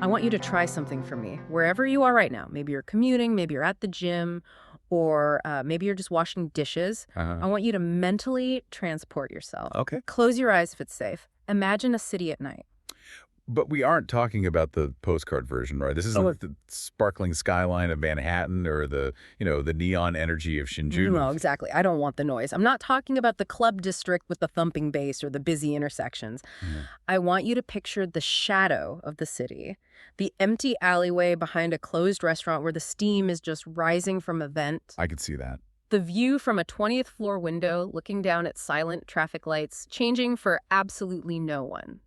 I want you to try something for me, wherever you are right now. Maybe you're commuting, maybe you're at the gym, or maybe you're just washing dishes. I want you to mentally transport yourself. Okay. Close your eyes if it's safe. Imagine a city at night. But we aren't talking about the postcard version, right? This isn't the sparkling skyline of Manhattan or the neon energy of Shinjuku. No, exactly. I don't want the noise. I'm not talking about the club district with the thumping bass or the busy intersections. I want you to picture the shadow of the city, the empty alleyway behind a closed restaurant where the steam is just rising from a vent. I could see that. The view from a 20th floor window looking down at silent traffic lights, changing for absolutely no one.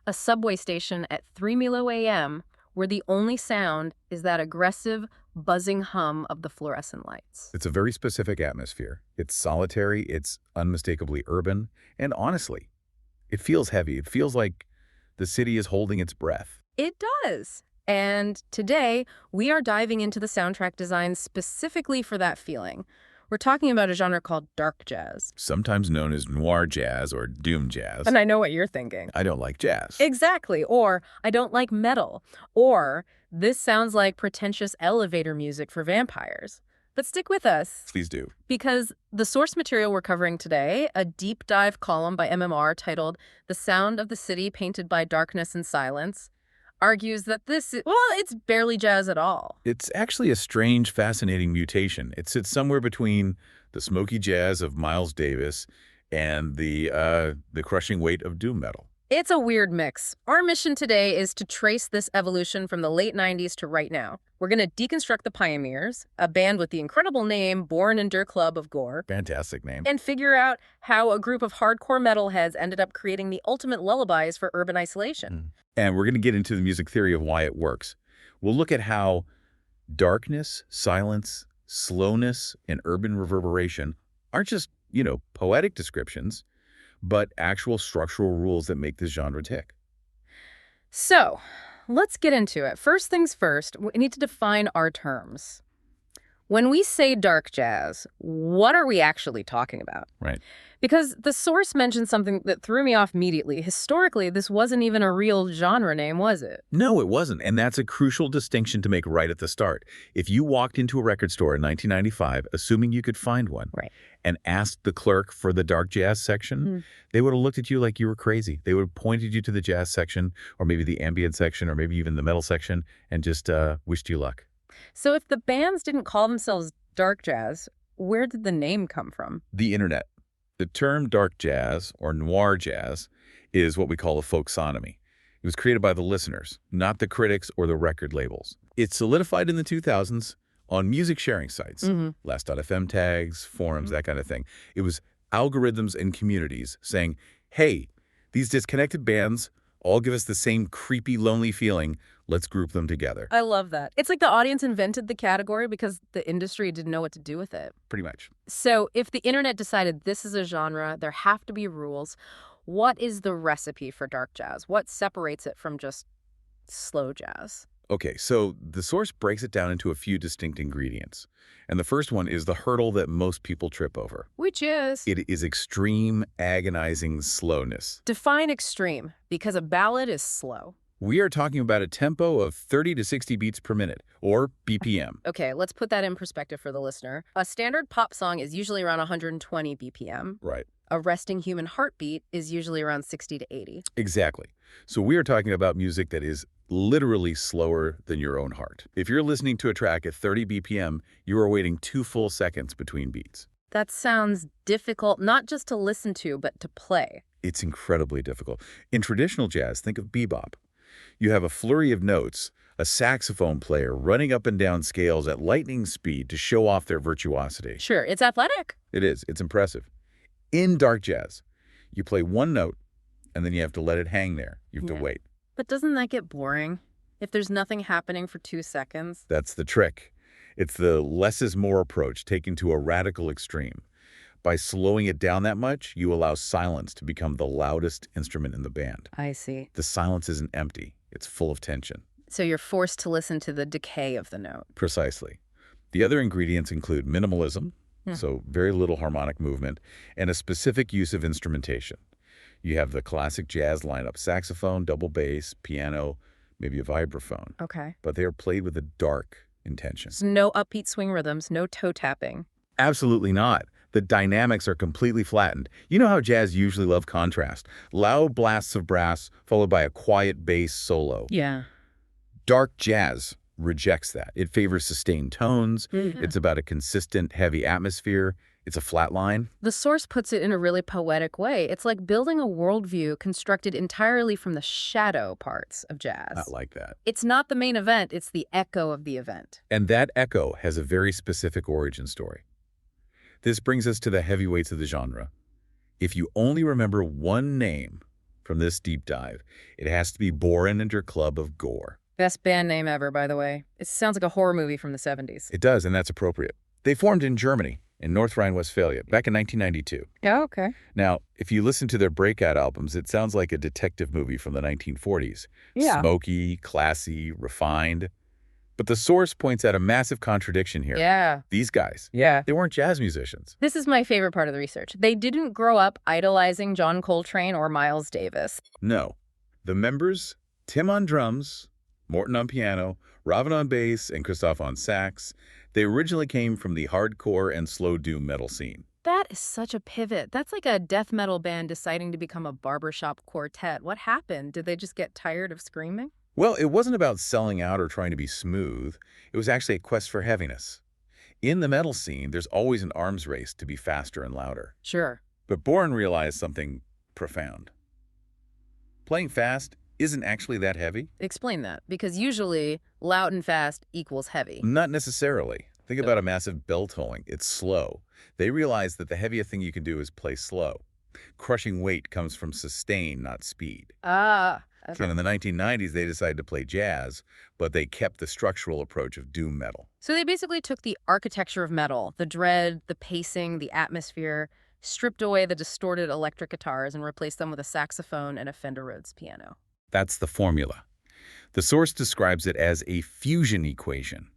A subway station at 3 a.m. where the only sound is that aggressive, buzzing hum of the fluorescent lights. It's a very specific atmosphere. It's solitary, it's unmistakably urban, and honestly, it feels heavy. It feels like the city is holding its breath. It does. And today, we are diving into the soundtrack design specifically for that feeling. We're talking about a genre called dark jazz. Sometimes known as noir jazz or doom jazz. And I know what you're thinking. I don't like jazz. Exactly. Or, I don't like metal. Or, this sounds like pretentious elevator music for vampires. But stick with us. Please do. Because the source material we're covering today, a deep dive column by MMR titled The Sound of the City Painted by Darkness and Silence, argues that it's barely jazz at all. It's actually a strange, fascinating mutation. It sits somewhere between the smoky jazz of Miles Davis and the crushing weight of doom metal. It's a weird mix. Our mission today is to trace this evolution from the late 90s to right now. We're going to deconstruct the Pioneers, a band with the incredible name Bohren and Der Club of Gore. Fantastic name. And figure out how a group of hardcore metalheads ended up creating the ultimate lullabies for urban isolation. And we're going to get into the music theory of why it works. We'll look at how darkness, silence, slowness, and urban reverberation aren't just, poetic descriptions, but actual structural rules that make this genre tick. So, let's get into it. First things first, we need to define our terms. When we say dark jazz, what are we actually talking about? Right. Because the source mentioned something that threw me off immediately. Historically, this wasn't even a real genre name, was it? No, it wasn't. And that's a crucial distinction to make right at the start. If you walked into a record store in 1995, assuming you could find one, right, and asked the clerk for the dark jazz section, they would have looked at you like you were crazy. They would have pointed you to the jazz section, or maybe the ambient section, or maybe even the metal section, and just wished you luck. So if the bands didn't call themselves dark jazz, where did the name come from? The internet. The term dark jazz or noir jazz is what we call a folksonomy. It was created by the listeners, not the critics or the record labels. It solidified in the 2000s on music sharing sites, Last.fm tags, forums, that kind of thing. It was algorithms and communities saying, hey, these disconnected bands all give us the same creepy, lonely feeling. Let's group them together. I love that. It's like the audience invented the category because the industry didn't know what to do with it. Pretty much. So if the internet decided this is a genre, there have to be rules. What is the recipe for dark jazz? What separates it from just slow jazz? Okay, so the source breaks it down into a few distinct ingredients. And the first one is the hurdle that most people trip over. Which is? It is extreme, agonizing slowness. Define extreme, because a ballad is slow. We are talking about a tempo of 30 to 60 beats per minute, or BPM. Okay, let's put that in perspective for the listener. A standard pop song is usually around 120 BPM. Right. A resting human heartbeat is usually around 60 to 80. Exactly. So we are talking about music that is literally slower than your own heart. If you're listening to a track at 30 BPM, you are waiting 2 full seconds between beats. That sounds difficult, not just to listen to, but to play. It's incredibly difficult. In traditional jazz, think of bebop. You have a flurry of notes, a saxophone player running up and down scales at lightning speed to show off their virtuosity. Sure, it's athletic. It is. It's impressive. In dark jazz, you play one note, and then you have to let it hang there. You have to wait. But doesn't that get boring if there's nothing happening for 2 seconds? That's the trick. It's the less is more approach taken to a radical extreme. By slowing it down that much, you allow silence to become the loudest instrument in the band. I see. The silence isn't empty. It's full of tension. So you're forced to listen to the decay of the note. Precisely. The other ingredients include minimalism, so very little harmonic movement, and a specific use of instrumentation. You have the classic jazz lineup: saxophone, double bass, piano, maybe a vibraphone. Okay. But they are played with a dark intention. So no upbeat swing rhythms, no toe tapping. Absolutely not. The dynamics are completely flattened. You know how jazz usually love contrast. Loud blasts of brass followed by a quiet bass solo. Yeah. Dark jazz rejects that. It favors sustained tones. Mm-hmm. It's about a consistent, heavy atmosphere. It's a flat line. The source puts it in a really poetic way. It's like building a worldview constructed entirely from the shadow parts of jazz. Not like that. It's not the main event, it's the echo of the event. And that echo has a very specific origin story. This brings us to the heavyweights of the genre. If you only remember one name from this deep dive, it has to be Bohren and her club of Gore. Best band name ever, by the way. It sounds like a horror movie from the 70s. It does, and that's appropriate. They formed in Germany, in North Rhine-Westphalia, back in 1992. Oh, okay. Now, if you listen to their breakout albums, it sounds like a detective movie from the 1940s. Yeah. Smoky, classy, refined. But the source points out a massive contradiction here. Yeah. These guys, Yeah. they weren't jazz musicians. This is my favorite part of the research. They didn't grow up idolizing John Coltrane or Miles Davis. No. The members, Tim on drums, Morton on piano, Robin on bass, and Christoph on sax, they originally came from the hardcore and slow doom metal scene. That is such a pivot. That's like a death metal band deciding to become a barbershop quartet. What happened? Did they just get tired of screaming? Well, it wasn't about selling out or trying to be smooth. It was actually a quest for heaviness. In the metal scene, there's always an arms race to be faster and louder. Sure. But Bohren realized something profound. Playing fast isn't actually that heavy. Explain that, because usually loud and fast equals heavy. Not necessarily. Think about a massive bell tolling. It's slow. They realized that the heaviest thing you can do is play slow. Crushing weight comes from sustain, not speed. Ah. And in the 1990s, they decided to play jazz, but they kept the structural approach of doom metal. So they basically took the architecture of metal, the dread, the pacing, the atmosphere, stripped away the distorted electric guitars and replaced them with a saxophone and a Fender Rhodes piano. That's the formula. The source describes it as a fusion equation.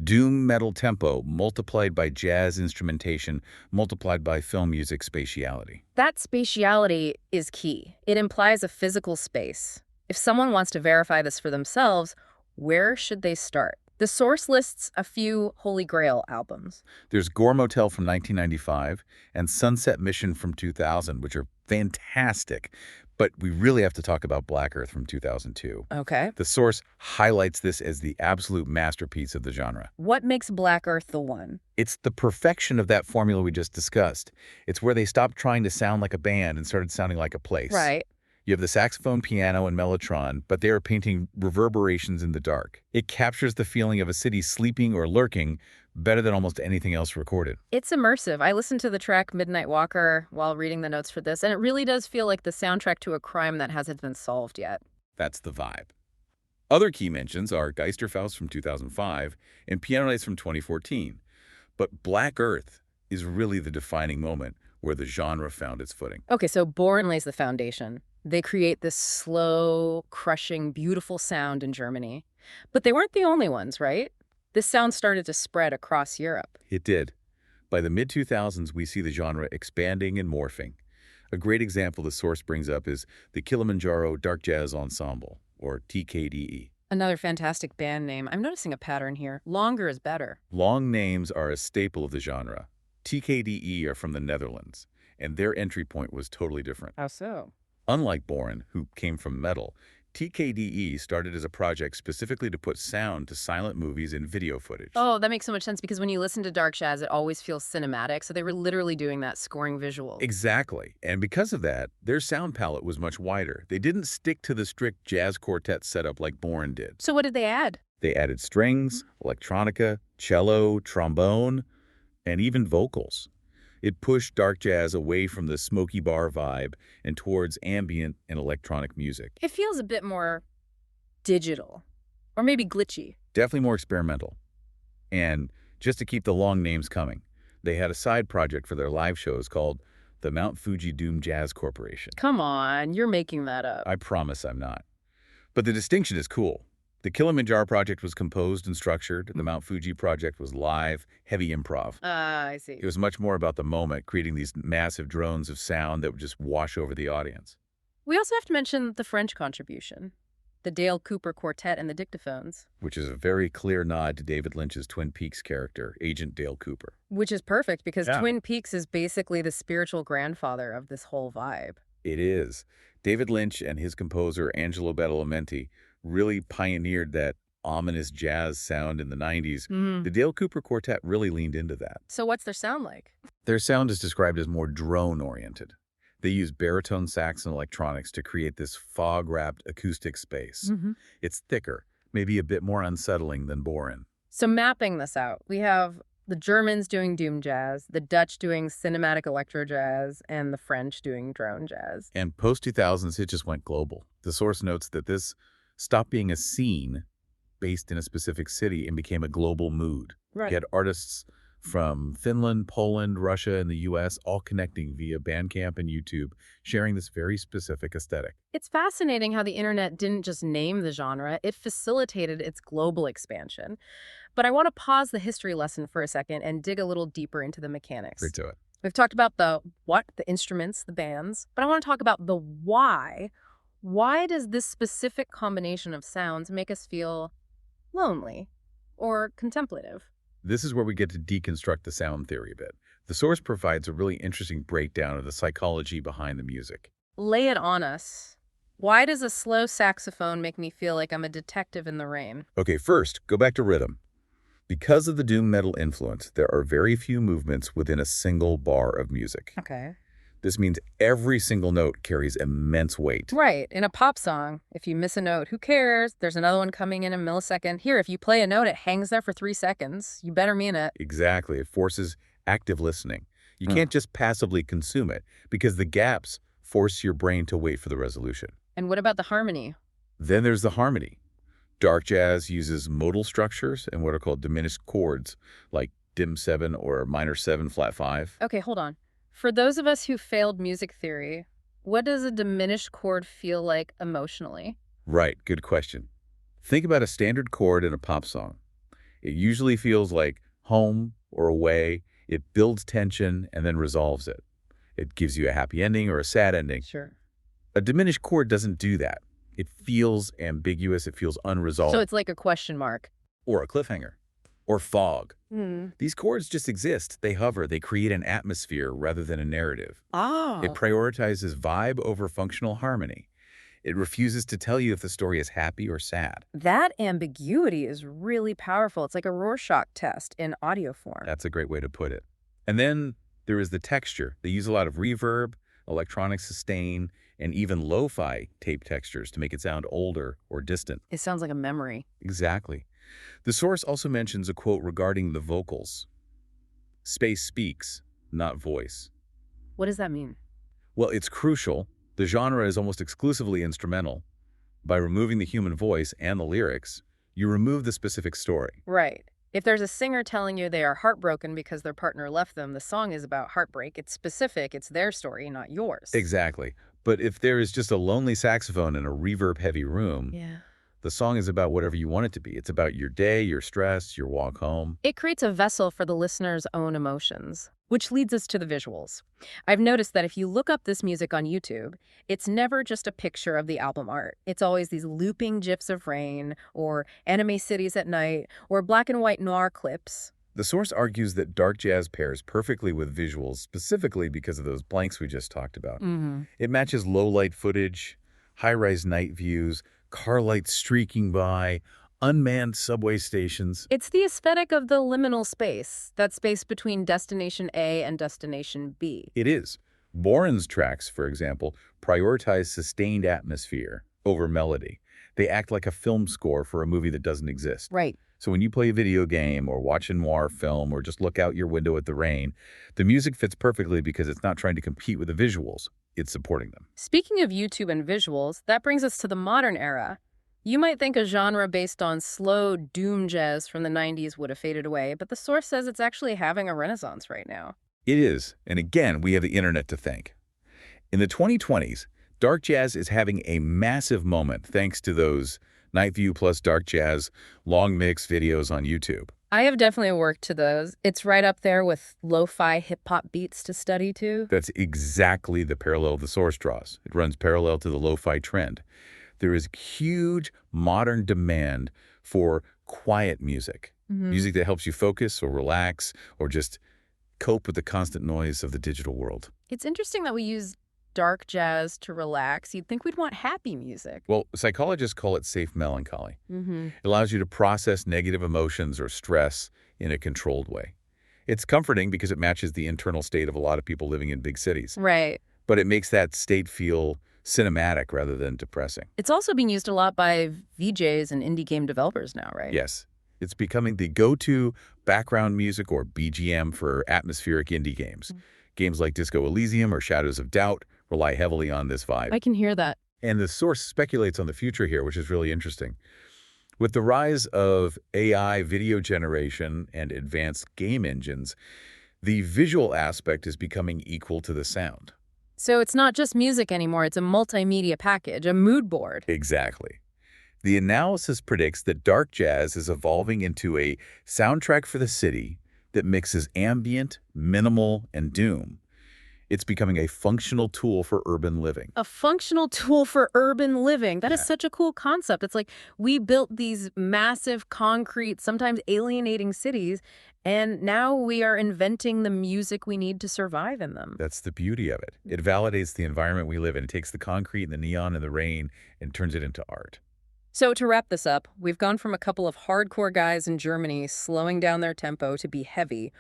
Doom metal tempo multiplied by jazz instrumentation multiplied by film music spatiality. That spatiality is key. It implies a physical space. If someone wants to verify this for themselves, where should they start? The source lists a few Holy Grail albums. There's Gore Motel from 1995 and Sunset Mission from 2000, which are fantastic. But we really have to talk about Black Earth from 2002. Okay. The source highlights this as the absolute masterpiece of the genre. What makes Black Earth the one? It's the perfection of that formula we just discussed. It's where they stopped trying to sound like a band and started sounding like a place. Right. You have the saxophone, piano, and mellotron, but they are painting reverberations in the dark. It captures the feeling of a city sleeping or lurking better than almost anything else recorded. It's immersive. I listened to the track Midnight Walker while reading the notes for this, and it really does feel like the soundtrack to a crime that hasn't been solved yet. That's the vibe. Other key mentions are Geisterfaust from 2005 and Piano Nights from 2014. But Black Earth is really the defining moment where the genre found its footing. Okay, so Bohren lays the foundation. They create this slow, crushing, beautiful sound in Germany. But they weren't the only ones, right? This sound started to spread across Europe. It did. By the mid-2000s, we see the genre expanding and morphing. A great example the source brings up is the Kilimanjaro Darkjazz Ensemble, or TKDE. Another fantastic band name. I'm noticing a pattern here. Longer is better. Long names are a staple of the genre. TKDE are from the Netherlands, and their entry point was totally different. How so? Unlike Bohren, who came from metal, TKDE started as a project specifically to put sound to silent movies and video footage. Oh, that makes so much sense because when you listen to Darkjazz, it always feels cinematic. So they were literally doing that, scoring visuals. Exactly. And because of that, their sound palette was much wider. They didn't stick to the strict jazz quartet setup like Bohren did. So what did they add? They added strings, electronica, cello, trombone, and even vocals. It pushed dark jazz away from the smoky bar vibe and towards ambient and electronic music. It feels a bit more digital, or maybe glitchy. Definitely more experimental. And just to keep the long names coming, they had a side project for their live shows called the Mount Fuji Doom Jazz Corporation. Come on, you're making that up. I promise I'm not. But the distinction is cool. The Kilimanjaro project was composed and structured. The Mount Fuji project was live, heavy improv. I see. It was much more about the moment, creating these massive drones of sound that would just wash over the audience. We also have to mention the French contribution. the Dale Cooper Quartet and the dictaphones. Which is a very clear nod to David Lynch's Twin Peaks character, Agent Dale Cooper. Which is perfect because Yeah. Twin Peaks is basically the spiritual grandfather of this whole vibe. It is. David Lynch and his composer, Angelo Badalamenti, really pioneered that ominous jazz sound in the 90s. The Dale Cooper Quartet really leaned into that. So what's their sound like? Their sound is described as more drone-oriented. They use baritone sax and electronics to create this fog-wrapped acoustic space. It's thicker, maybe a bit more unsettling than Bohren. So mapping this out, we have the Germans doing doom jazz, the Dutch doing cinematic electro jazz, and the French doing drone jazz. And post-2000s, it just went global. The source notes that this stopped being a scene based in a specific city and became a global mood. Right. You had artists from Finland, Poland, Russia, and the US all connecting via Bandcamp and YouTube, sharing this very specific aesthetic. It's fascinating how the internet didn't just name the genre, it facilitated its global expansion. But I want to pause the history lesson for a second and dig a little deeper into the mechanics. Right to it. We've talked about the what, the instruments, the bands, but I want to talk about the why. Why does this specific combination of sounds make us feel lonely or contemplative? This is where we get to deconstruct the sound theory a bit. The source provides a really interesting breakdown of the psychology behind the music. Lay it on us. Why does a slow saxophone make me feel like I'm a detective in the rain? Okay, first, go back to rhythm. Because of the doom metal influence, there are very few movements within a single bar of music. Okay. This means every single note carries immense weight. Right. In a pop song, if you miss a note, who cares? There's another one coming in a millisecond. Here, if you play a note, it hangs there for 3 seconds. You better mean it. Exactly. It forces active listening. You can't just passively consume it because the gaps force your brain to wait for the resolution. And what about the harmony? Then there's the harmony. Dark jazz uses modal structures and what are called diminished chords, like dim 7 or minor 7 flat 5. Okay, hold on. For those of us who failed music theory, what does a diminished chord feel like emotionally? Right, good question. Think about a standard chord in a pop song. It usually feels like home or away. It builds tension and then resolves it. It gives you a happy ending or a sad ending. Sure. A diminished chord doesn't do that. It feels ambiguous. It feels unresolved. So it's like a question mark. Or a cliffhanger. Or fog. Hmm. These chords just exist. They hover. They create an atmosphere rather than a narrative. Oh. It prioritizes vibe over functional harmony. It refuses to tell you if the story is happy or sad. That ambiguity is really powerful. It's like a Rorschach test in audio form. That's a great way to put it. And then there is the texture. They use a lot of reverb, electronic sustain, and even lo-fi tape textures to make it sound older or distant. It sounds like a memory. Exactly. The source also mentions a quote regarding the vocals. Space speaks, not voice. What does that mean? Well, it's crucial. The genre is almost exclusively instrumental. By removing the human voice and the lyrics, you remove the specific story. Right. If there's a singer telling you they are heartbroken because their partner left them, the song is about heartbreak. It's specific. It's their story, not yours. Exactly. But if there is just a lonely saxophone in a reverb-heavy room, Yeah. the song is about whatever you want it to be. It's about your day, your stress, your walk home. It creates a vessel for the listener's own emotions, which leads us to the visuals. I've noticed that if you look up this music on YouTube, it's never just a picture of the album art. It's always these looping gifs of rain, or anime cities at night, or black and white noir clips. The source argues that dark jazz pairs perfectly with visuals, specifically because of those blanks we just talked about. It matches low-light footage, high-rise night views, car lights streaking by, unmanned subway stations. It's the aesthetic of the liminal space, that space between destination A and destination B. It is. Bohren's tracks, for example, prioritize sustained atmosphere over melody. They act like a film score for a movie that doesn't exist. Right. So when you play a video game or watch a noir film or just look out your window at the rain, the music fits perfectly because it's not trying to compete with the visuals. It's supporting them. Speaking of YouTube and visuals, that brings us to the modern era. You might think a genre based on slow doom jazz from the 90s would have faded away, but the source says it's actually having a renaissance right now. It is. And again, we have the internet to thank. In the 2020s, dark jazz is having a massive moment thanks to those Night View plus Dark Jazz long mix videos on YouTube. I have definitely worked to those. It's right up there with lo-fi hip-hop beats to study to. That's exactly the parallel the source draws. It runs parallel to the lo-fi trend. there is huge modern demand for quiet music. Music that helps you focus or relax or just cope with the constant noise of the digital world. It's interesting that we use dark jazz to relax. You'd think we'd want happy music. Well, psychologists call it safe melancholy. It allows you to process negative emotions or stress in a controlled way. It's comforting because it matches the internal state of a lot of people living in big cities. Right. But it makes that state feel cinematic rather than depressing. It's also being used a lot by VJs and indie game developers now, right? Yes. It's becoming the go-to background music or BGM for atmospheric indie games. Games like Disco Elysium or Shadows of Doubt rely heavily on this vibe. I can hear that. And the source speculates on the future here, which is really interesting. With the rise of AI video generation and advanced game engines, the visual aspect is becoming equal to the sound. So it's not just music anymore, it's a multimedia package, a mood board. Exactly. The analysis predicts that dark jazz is evolving into a soundtrack for the city that mixes ambient, minimal, and doom. It's becoming a functional tool for urban living. A functional tool for urban living. That is such a cool concept. It's like we built these massive, concrete, sometimes alienating cities, and now we are inventing the music we need to survive in them. That's the beauty of it. It validates the environment we live in. It takes the concrete and the neon and the rain and turns it into art. So to wrap this up, we've gone from a couple of hardcore guys in Germany slowing down their tempo to be heavy,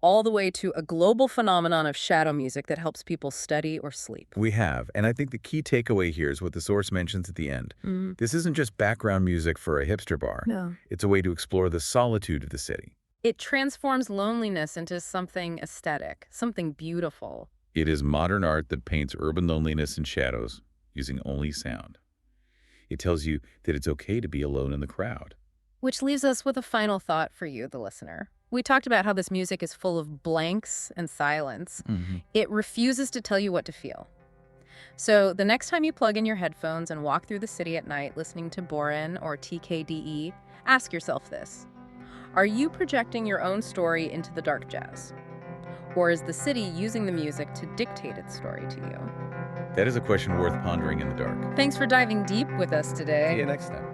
all the way to a global phenomenon of shadow music that helps people study or sleep. We have, and I think the key takeaway here is what the source mentions at the end. This isn't just background music for a hipster bar. No. It's a way to explore the solitude of the city. It transforms loneliness into something aesthetic, something beautiful. It is modern art that paints urban loneliness and shadows using only sound. It tells you that it's okay to be alone in the crowd. Which leaves us with a final thought for you, the listener. We talked about how this music is full of blanks and silence. It refuses to tell you what to feel. So the next time you plug in your headphones and walk through the city at night listening to Bohren or TKDE, ask yourself this. Are you projecting your own story into the dark jazz? Or is the city using the music to dictate its story to you? That is a question worth pondering in the dark. Thanks for diving deep with us today. See you next time.